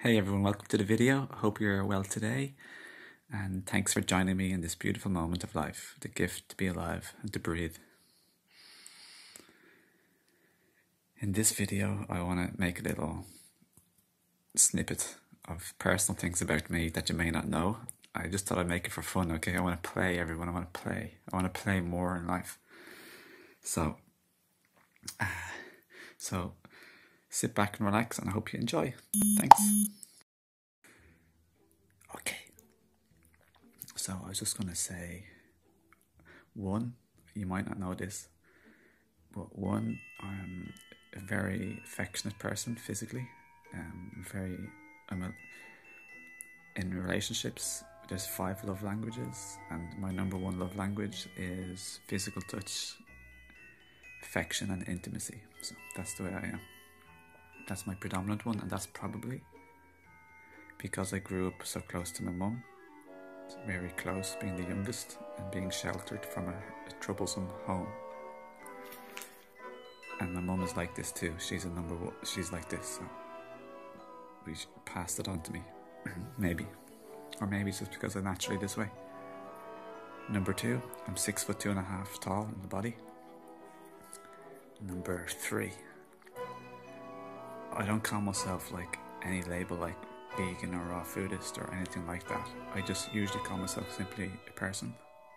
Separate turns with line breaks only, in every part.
Hey everyone, welcome to the video. I hope you're well today, and thanks for joining me in this beautiful moment of life, the gift to be alive and to breathe. In this video, I want to make a little snippet of personal things about me that you may not know. I just thought I'd make it for fun, okay? I want to play, everyone. I want to play. I want to play more in life. So sit back and relax, and I hope you enjoy. Thanks. Okay. So I was just going to say, one, you might not know this, but one, I'm a very affectionate person physically. In relationships, there's 5 love languages, and my number 1 love language is physical touch, affection and intimacy. So that's the way I am. That's my predominant one, and that's probably because I grew up so close to my mum. Very close, being the youngest and being sheltered from a troublesome home. And my mum is like this too. She's she's like this, so we passed it on to me. Maybe. Or maybe it's just because I'm naturally this way. Number 2, I'm 6'2.5" tall in the body. Number 3, I don't call myself like any label like vegan or raw foodist or anything like that. I just usually call myself simply a person,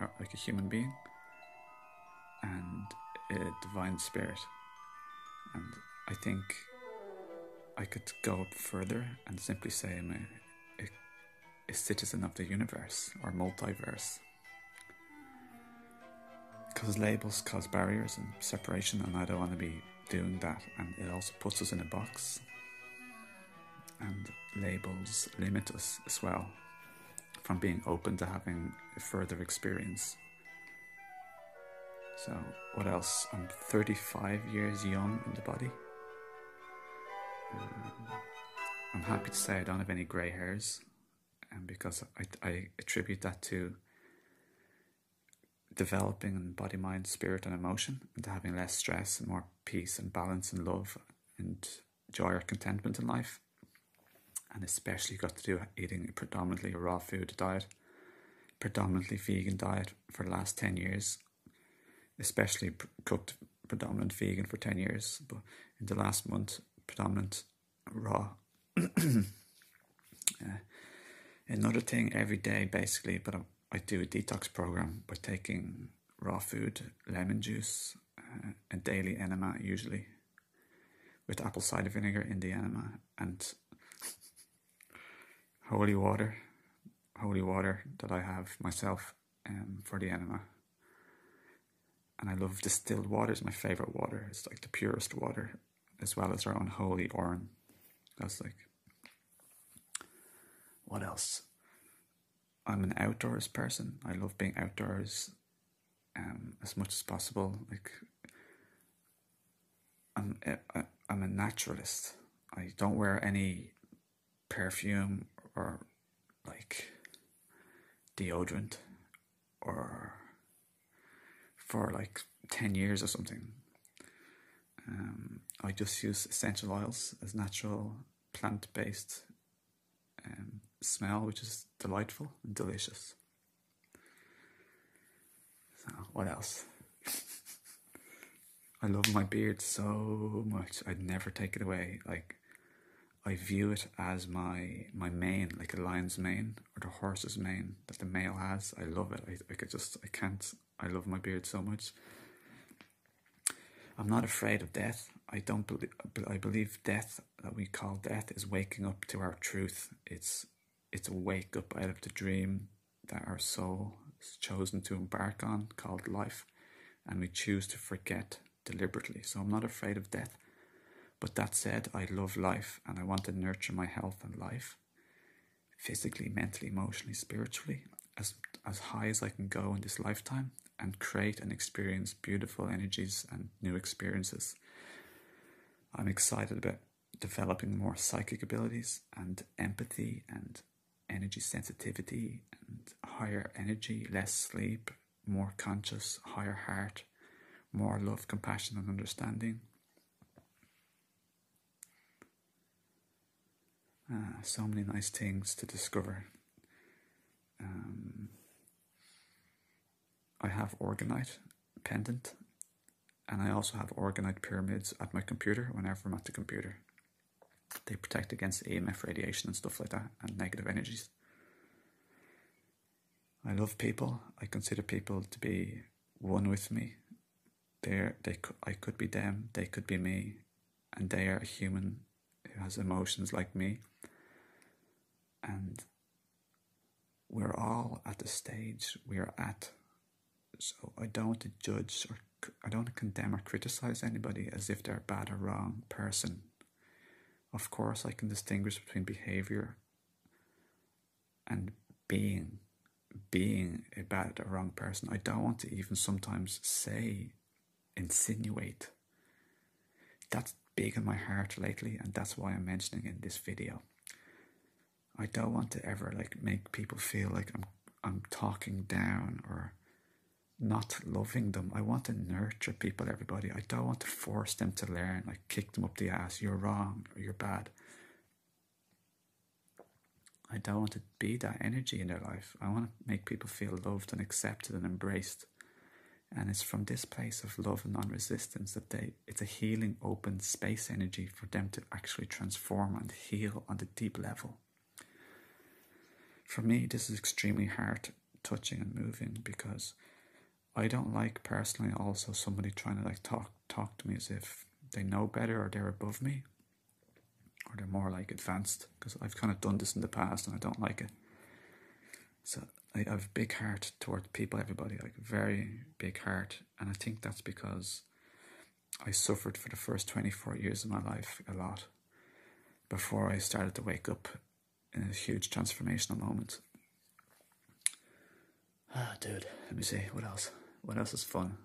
or like a human being, and a divine spirit. And I think I could go up further and simply say I'm a citizen of the universe or multiverse. Because labels cause barriers and separation, and I don't want to be doing that. And it also puts us in a box. And labels limit us as well from being open to having a further experience. So what else? I'm 35 years young in the body. I'm happy to say I don't have any grey hairs, and because I attribute that to developing in body, mind, spirit and emotion, and to having less stress and more peace and balance and love and joy or contentment in life. And especially got to do eating a predominantly raw food diet, predominantly vegan diet for the last 10 years, especially cooked predominant vegan for 10 years, but in the last month, predominant raw. Another thing every day basically, but I do a detox program by taking raw food, lemon juice, a daily enema usually, with apple cider vinegar in the enema, and holy water that I have myself for the enema. And I love distilled water. It's my favourite water. It's like the purest water, as well as our own holy Owen. That's like, what else? I'm an outdoors person. I love being outdoors as much as possible. Like, I'm a naturalist. I don't wear any perfume or like deodorant or for like 10 years or something. I just use essential oils as natural plant-based smell, which is delightful and delicious. So what else? I love my beard so much. I'd never take it away. Like, I view it as my mane, like a lion's mane or the horse's mane that the male has. I love it. I love my beard so much. I'm not afraid of death. I believe death, that we call death, is waking up to our truth. It's a wake up out of the dream that our soul has chosen to embark on, called life, and we choose to forget deliberately. So I'm not afraid of death. But that said, I love life, and I want to nurture my health and life, physically, mentally, emotionally, spiritually, as high as I can go in this lifetime, and create and experience beautiful energies and new experiences. I'm excited about developing more psychic abilities and empathy and energy sensitivity and higher energy, less sleep, more conscious, higher heart, more love, compassion and understanding. So many nice things to discover. I have orgonite pendant, and I also have orgonite pyramids at my computer whenever I'm at the computer. They protect against EMF radiation and stuff like that, and negative energies. I love people. I consider people to be one with me. I could be them, they could be me, and they are a human who has emotions like me. And we're all at the stage we're at. So I don't want to judge, or I don't want to condemn or criticize anybody as if they're a bad or wrong person. Of course, I can distinguish between behavior and being a bad or wrong person. I don't want to even sometimes insinuate. That's big in my heart lately, and that's why I'm mentioning it in this video. I don't want to ever make people feel like I'm talking down or not loving them. I want to nurture people, everybody. I don't want to force them to learn, kick them up the ass, you're wrong or you're bad. I don't want to be that energy in their life. I want to make people feel loved and accepted and embraced. And it's from this place of love and non-resistance that it's a healing, open space energy for them to actually transform and heal on the deep level. For me, this is extremely heart-touching and moving, because I don't like personally also somebody trying to talk to me as if they know better or they're above me, or they're more advanced, because I've kind of done this in the past and I don't like it. So I have a big heart towards people, everybody, very big heart. And I think that's because I suffered for the first 24 years of my life a lot before I started to wake up in a huge transformational moment. Dude, let me see, what else? What else is fun?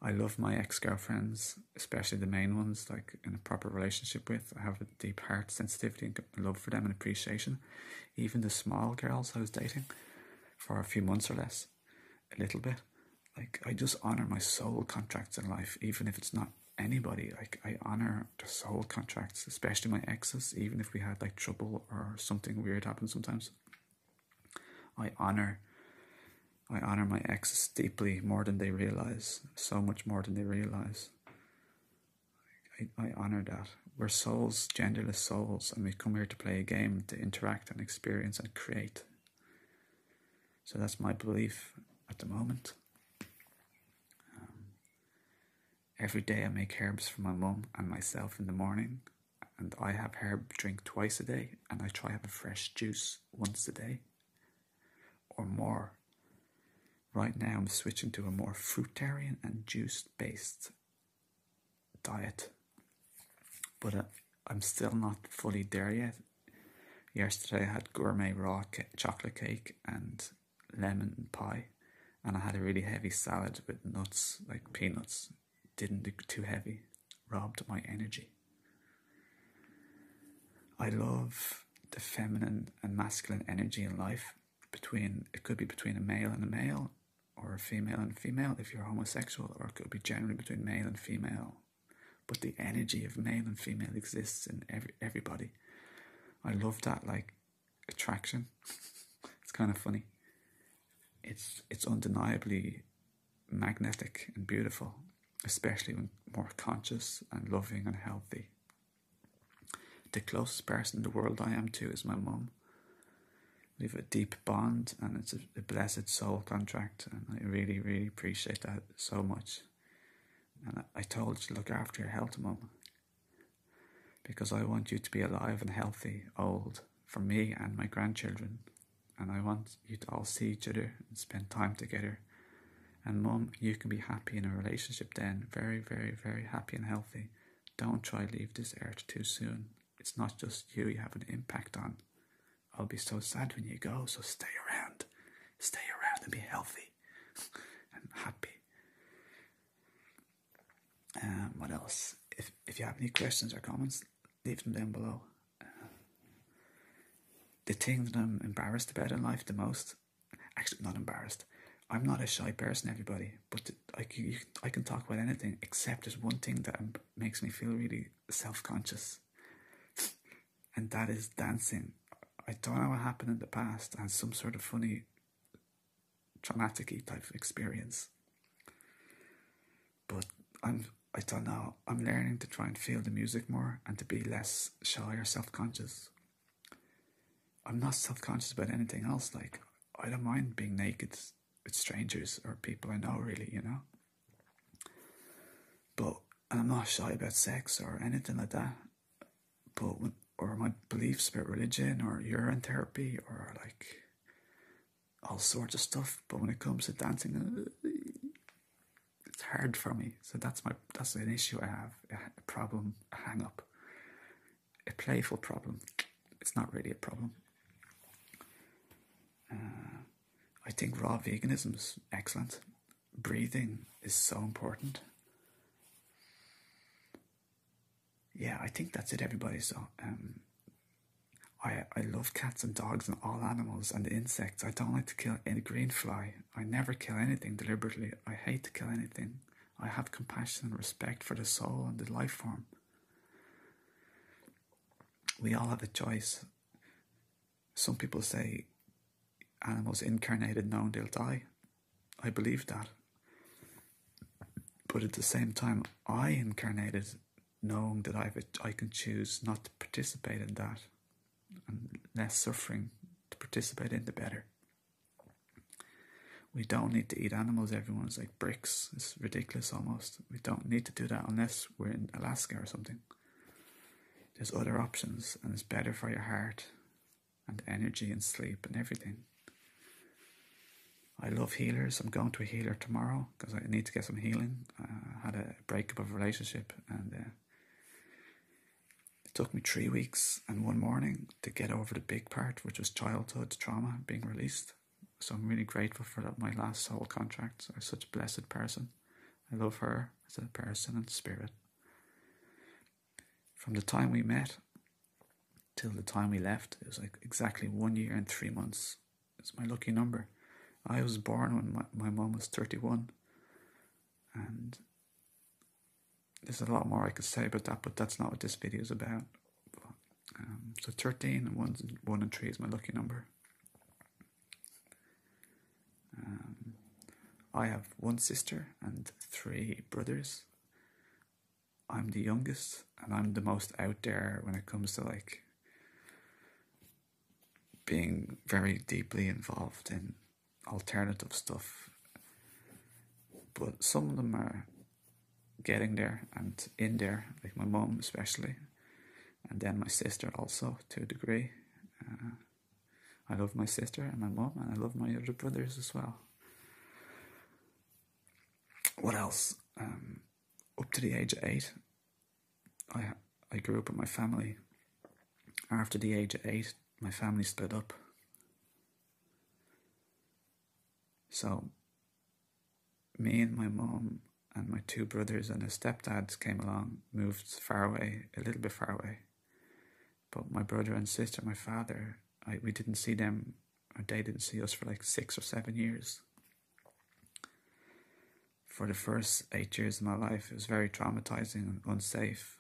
I love my ex-girlfriends, especially the main ones, in a proper relationship with. I have a deep heart sensitivity and love for them and appreciation. Even the small girls I was dating for a few months or less, a little bit. I just honour my soul contracts in life, even if it's not anybody. I honour the soul contracts, especially my exes, even if we had trouble or something weird happened sometimes. I honour my exes deeply, more than they realise, so much more than they realise. I honour that. We're souls, genderless souls, and we come here to play a game, to interact and experience and create. So that's my belief at the moment. Every day I make herbs for my mum and myself in the morning, and I have herb drink twice a day, and I try have a fresh juice once a day or more. Right now I'm switching to a more fruitarian and juice-based diet, but I'm still not fully there yet. Yesterday I had gourmet raw chocolate cake and lemon pie, and I had a really heavy salad with nuts, peanuts. Didn't do too heavy, robbed my energy. I love the feminine and masculine energy in life. It could be between a male and a male, or a female and a female if you're homosexual, or it could be generally between male and female. But the energy of male and female exists in everybody. I love that attraction. It's kind of funny. It's undeniably magnetic and beautiful, especially when more conscious and loving and healthy. The closest person in the world I am to is my mum. We have a deep bond, and it's a blessed soul contract, and I really, really appreciate that so much. And I told you to look after your health, Mum, because I want you to be alive and healthy, old, for me and my grandchildren. And I want you to all see each other and spend time together. And Mum, you can be happy in a relationship then, very, very, very happy and healthy. Don't try to leave this earth too soon. It's not just you have an impact on. I'll be so sad when you go, so stay around. Stay around and be healthy and happy. What else? If you have any questions or comments, leave them down below. The thing that I'm embarrassed about in life the most, actually not embarrassed, I'm not a shy person, everybody, but I can talk about anything, except there's one thing that makes me feel really self-conscious. and that is dancing. I don't know what happened in the past, and some sort of funny, traumatic-y type of experience. But I don't know, I'm learning to try and feel the music more and to be less shy or self-conscious. I'm not self-conscious about anything else. Like, I don't mind being naked with strangers or people I know, really, you know. But I'm not shy about sex or anything like that. But or my beliefs about religion or urine therapy or like all sorts of stuff. But when it comes to dancing, it's hard for me. So that's an issue I have, a problem, a hang up, a playful problem. It's not really a problem. I think raw veganism is excellent. Breathing is so important. Yeah, I think that's it, everybody. So I love cats and dogs and all animals and insects. I don't like to kill any green fly. I never kill anything deliberately. I hate to kill anything. I have compassion and respect for the soul and the life form. We all have a choice. Some people say animals incarnated knowing they'll die. I believe that. But at the same time, I incarnated knowing that I can choose not to participate in that, and less suffering to participate in, the better. We don't need to eat animals. Everyone's like bricks. It's ridiculous almost. We don't need to do that unless we're in Alaska or something. There's other options, and it's better for your heart and energy and sleep and everything. I love healers. I'm going to a healer tomorrow because I need to get some healing. I had a breakup of a relationship, and it took me 3 weeks and one morning to get over the big part, which was childhood trauma being released. So I'm really grateful for that. My last soul contract. I'm such a blessed person. I love her as a person and spirit. From the time we met till the time we left, it was like exactly 1 year and 3 months. It's my lucky number. I was born when my mum was 31, and there's a lot more I could say about that, but that's not what this video is about. So 13 and 1 and 3 is my lucky number. I have 1 sister and 3 brothers. I'm the youngest, and I'm the most out there when it comes to like being very deeply involved in alternative stuff. But some of them are getting there and in there, like my mum especially, and then my sister also to a degree. I love my sister and my mum, and I love my other brothers as well. What else? Up to the age of 8, I grew up with my family. After the age of 8, my family split up. So me and my mum and my 2 brothers and a stepdad came along, moved far away, a little bit far away. But my brother and sister, my father, we didn't see them, or they didn't see us for like 6 or 7 years. For the first 8 years of my life, it was very traumatizing and unsafe.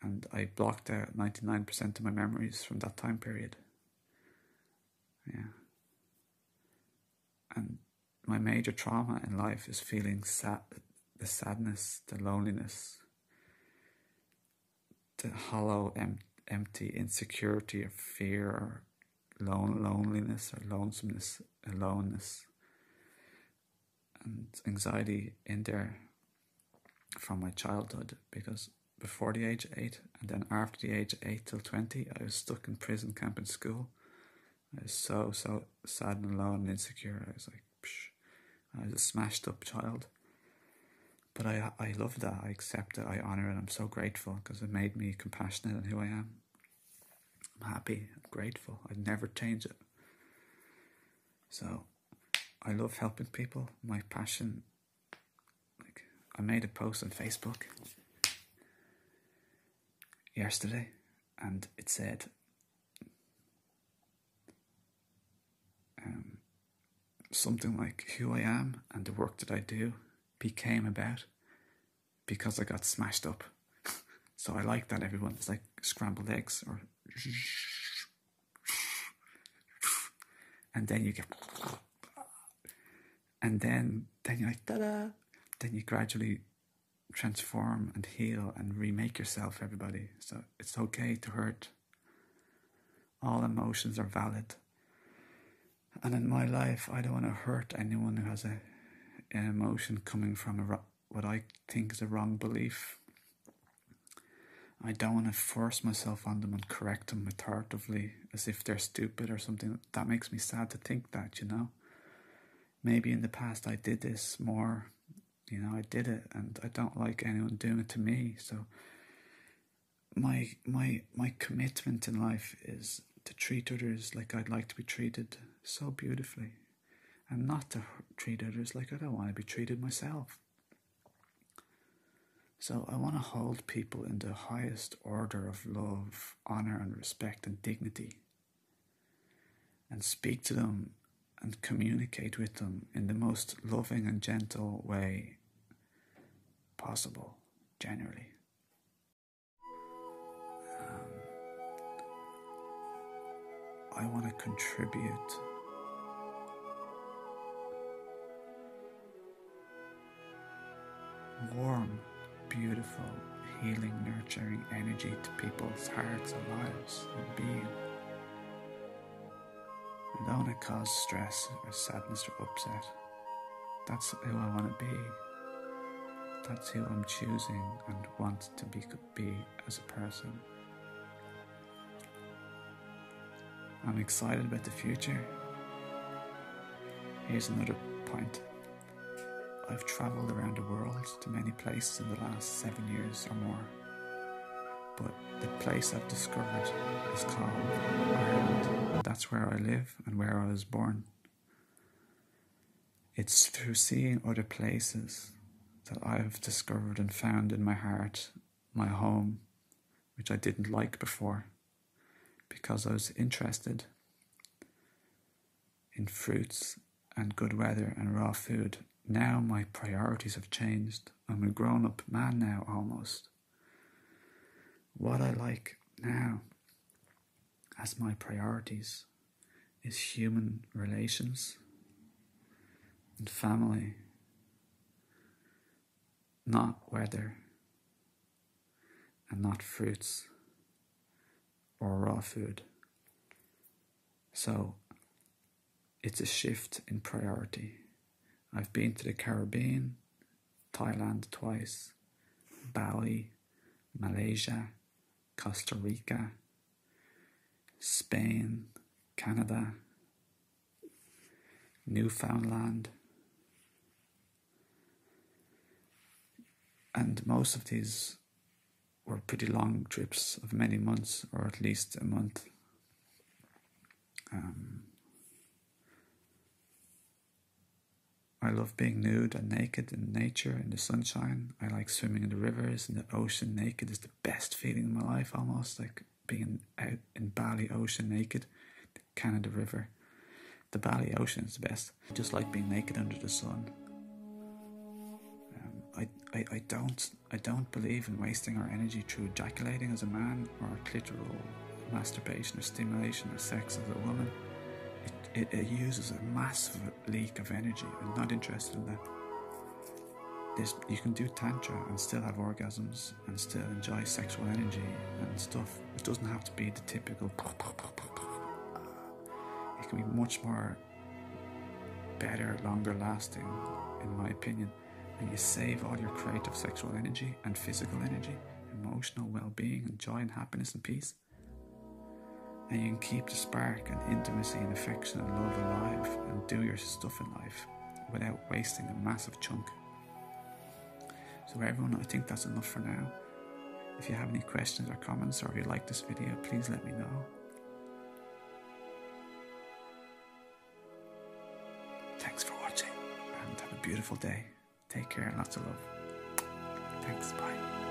And I blocked out 99% of my memories from that time period. Yeah. And my major trauma in life is feeling the sadness, the loneliness, the hollow, empty insecurity or fear or loneliness or lonesomeness, aloneness, and anxiety in there from my childhood, because before the age of 8 and then after the age of 8 till 20, I was stuck in prison camp in school. I was so sad and alone and insecure. I was like, I was a smashed up child. But I love that. I accept it. I honour it. I'm so grateful because it made me compassionate in who I am. I'm happy. I'm grateful. I'd never change it. So I love helping people. My passion. Like, I made a post on Facebook yesterday, and it said, something like, who I am and the work that I do became about because I got smashed up. So I like that everyone, it's like scrambled eggs, or and then you get, and then you're like, ta-da! Then you gradually transform and heal and remake yourself, everybody. So it's okay to hurt. All emotions are valid. And in my life, I don't want to hurt anyone who has an emotion coming from what I think is a wrong belief. I don't want to force myself on them and correct them authoritatively as if they're stupid or something. That makes me sad to think that, you know. Maybe in the past I did this more, you know, I did it, and I don't like anyone doing it to me. So my commitment in life is to treat others like I'd like to be treated, so beautifully, and not to treat others like I don't want to be treated myself. So I want to hold people in the highest order of love, honour and respect and dignity, and speak to them and communicate with them in the most loving and gentle way possible, generally. I want to contribute warm, beautiful, healing, nurturing energy to people's hearts and lives and being. I don't want to cause stress or sadness or upset. That's who I want to be. That's who I'm choosing and want to be as a person. I'm excited about the future. Here's another point. I've travelled around the world to many places in the last 7 years or more. But the place I've discovered is called Ireland. That's where I live and where I was born. It's through seeing other places that I've discovered and found in my heart my home, which I didn't like before, because I was interested in fruits and good weather and raw food. Now my priorities have changed. I'm a grown-up man now, almost. What I like now as my priorities is human relations and family, not weather and not fruits or raw food. So it's a shift in priority. I've been to the Caribbean, Thailand twice, Bali, Malaysia, Costa Rica, Spain, Canada, Newfoundland, and most of these were pretty long trips of many months, or at least a month. I love being nude and naked in nature, in the sunshine. I like swimming in the rivers, in the ocean. Naked is the best feeling in my life, almost like being out in Bali ocean naked, the Canada River. The Bali ocean is the best. I just like being naked under the sun. I don't believe in wasting our energy through ejaculating as a man, or clitoral masturbation or stimulation or sex as a woman. It uses a massive leak of energy. I'm not interested in that. You can do tantra and still have orgasms and still enjoy sexual energy and stuff. It doesn't have to be the typical. It can be much more better, longer lasting, in my opinion. And you save all your creative sexual energy and physical energy, emotional well-being and joy and happiness and peace. And you can keep the spark and intimacy and affection and love alive and do your stuff in life without wasting a massive chunk. So everyone, I think that's enough for now. If you have any questions or comments, or if you like this video, please let me know. Thanks for watching and have a beautiful day. Take care and lots of love. Thanks, bye.